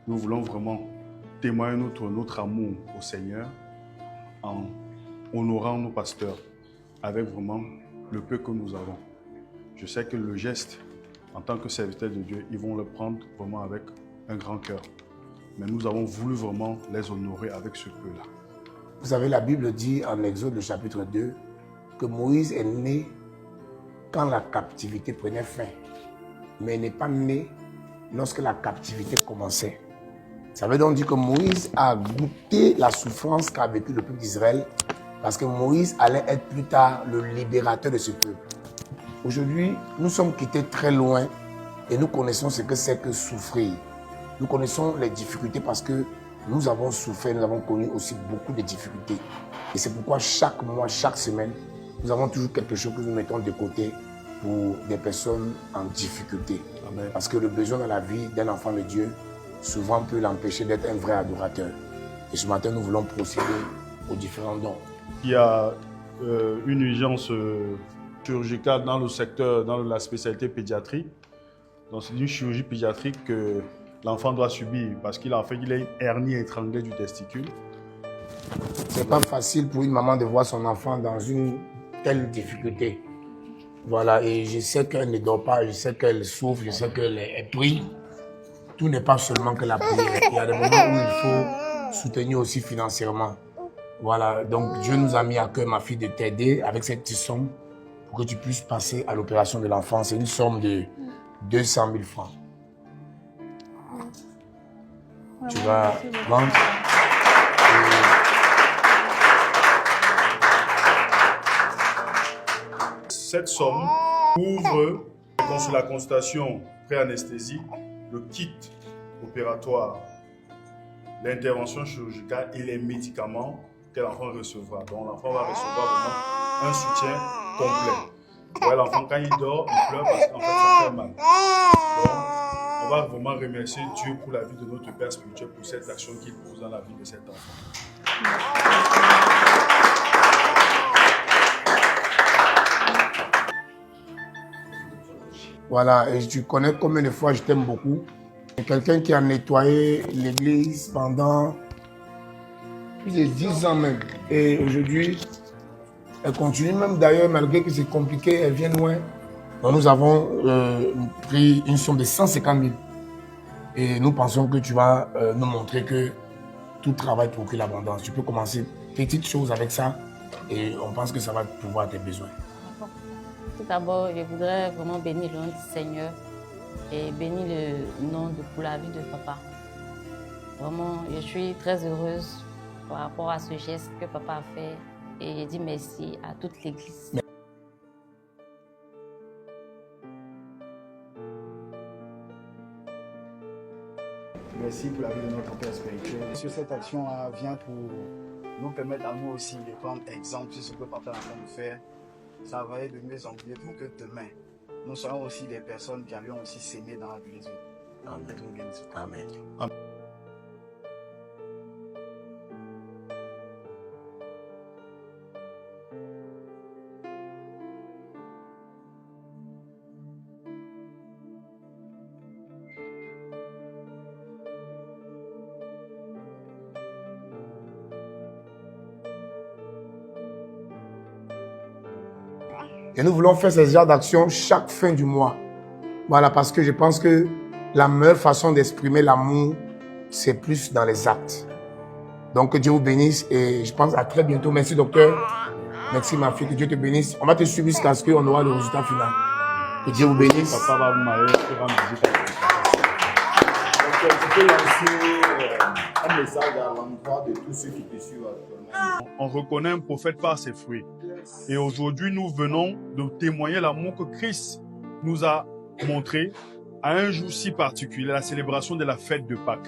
nous voulons vraiment témoigner notre amour au Seigneur en honorant nos pasteurs avec vraiment le peu que nous avons. Je sais que le geste, en tant que serviteurs de Dieu, ils vont le prendre vraiment avec un grand cœur. Mais nous avons voulu vraiment les honorer avec ce peu-là. Vous savez, la Bible dit en Exode, le chapitre 2, que Moïse est né quand la captivité prenait fin. Mais il n'est pas né lorsque la captivité commençait. Ça veut donc dire que Moïse a goûté la souffrance qu'a vécu le peuple d'Israël parce que Moïse allait être plus tard le libérateur de ce peuple. Aujourd'hui, nous sommes quittés très loin et nous connaissons ce que c'est que souffrir. Nous connaissons les difficultés parce que nous avons souffert, nous avons connu aussi beaucoup de difficultés. Et c'est pourquoi chaque mois, chaque semaine, nous avons toujours quelque chose que nous mettons de côté pour des personnes en difficulté. Amen. Parce que le besoin dans la vie d'un enfant de Dieu, souvent peut l'empêcher d'être un vrai adorateur. Et ce matin, nous voulons procéder aux différents dons. Il y a une urgence chirurgicale dans le secteur, dans la spécialité pédiatrie. Donc c'est une chirurgie pédiatrique que l'enfant doit subir parce qu'il a une hernie étranglée du testicule. C'est pas facile pour une maman de voir son enfant dans une telle difficulté. Voilà, et je sais qu'elle ne dort pas, je sais qu'elle souffre, je sais qu'elle prie. Tout n'est pas seulement que la prière. Il y a des moments où il faut soutenir aussi financièrement. Voilà, donc Dieu nous a mis à cœur, ma fille, de t'aider avec cette petite somme pour que tu puisses passer à l'opération de l'enfant. C'est une somme de 200 000 francs. Tu vas vendre. Cette somme couvre la consultation pré-anesthésie, le kit opératoire, l'intervention chirurgicale et les médicaments que l'enfant recevra. Donc l'enfant va recevoir vraiment un soutien complet. Ouais, l'enfant, quand il dort, il pleure parce qu'en fait ça fait mal. Donc on va vraiment remercier Dieu pour la vie de notre Père spirituel, pour cette action qu'il pose dans la vie de cet enfant. Voilà, et tu connais combien de fois je t'aime beaucoup. Quelqu'un qui a nettoyé l'église pendant plus de 10 ans même. Et aujourd'hui, elle continue même d'ailleurs, malgré que c'est compliqué, elle vient loin. Donc nous avons pris une somme de 150 000. Et nous pensons que tu vas nous montrer que tout travail procure l'abondance. Tu peux commencer petite chose avec ça et on pense que ça va pouvoir tes besoins. Tout d'abord, je voudrais vraiment bénir le nom du Seigneur et bénir le nom pour la vie de papa. Vraiment, je suis très heureuse par rapport à ce geste que papa a fait et je dis merci à toute l'église. Merci pour la vie de notre Père spirituel. Sur cette action vient pour nous permettre à nous aussi de prendre exemple sur ce que papa est en train de faire. Ça va être de mieux en mieux pour que demain, nous soyons aussi des personnes qui allons aussi s'aimer dans la vie. Amen. Amen. Amen. Et nous voulons faire ce genre d'action chaque fin du mois. Voilà, parce que je pense que la meilleure façon d'exprimer l'amour, c'est plus dans les actes. Donc, que Dieu vous bénisse et je pense à très bientôt. Merci, docteur. Merci, ma fille. Que Dieu te bénisse. On va te suivre jusqu'à ce qu'on aura le résultat final. Que Dieu vous bénisse. Papa va vous marier et rendre visite à Donc, tu peux lancer un message à l'endroit de tous ceux qui te suivent actuellement. On reconnaît un prophète par ses fruits. Et aujourd'hui, nous venons de témoigner l'amour que Christ nous a montré à un jour si particulier, la célébration de la fête de Pâques.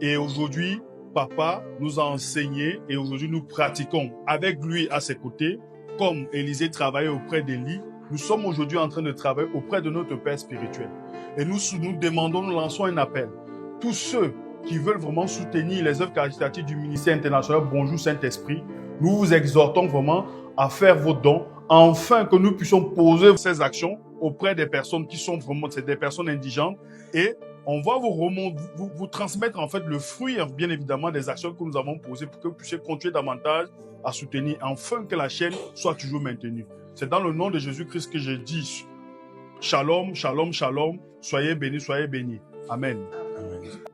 Et aujourd'hui, Papa nous a enseigné et aujourd'hui nous pratiquons avec lui à ses côtés. Comme Élisée travaillait auprès d'Élie, nous sommes aujourd'hui en train de travailler auprès de notre Père spirituel. Et nous demandons, nous lançons un appel. Tous ceux qui veulent vraiment soutenir les œuvres caritatives du ministère international Bonjour Saint-Esprit, nous vous exhortons vraiment à faire vos dons, afin que nous puissions poser ces actions auprès des personnes qui sont vraiment des personnes indigentes et on va vous transmettre en fait le fruit, bien évidemment, des actions que nous avons posées pour que vous puissiez continuer davantage à soutenir, afin que la chaîne soit toujours maintenue. C'est dans le nom de Jésus-Christ que je dis shalom, shalom, shalom. Soyez bénis, soyez bénis. Amen. Amen.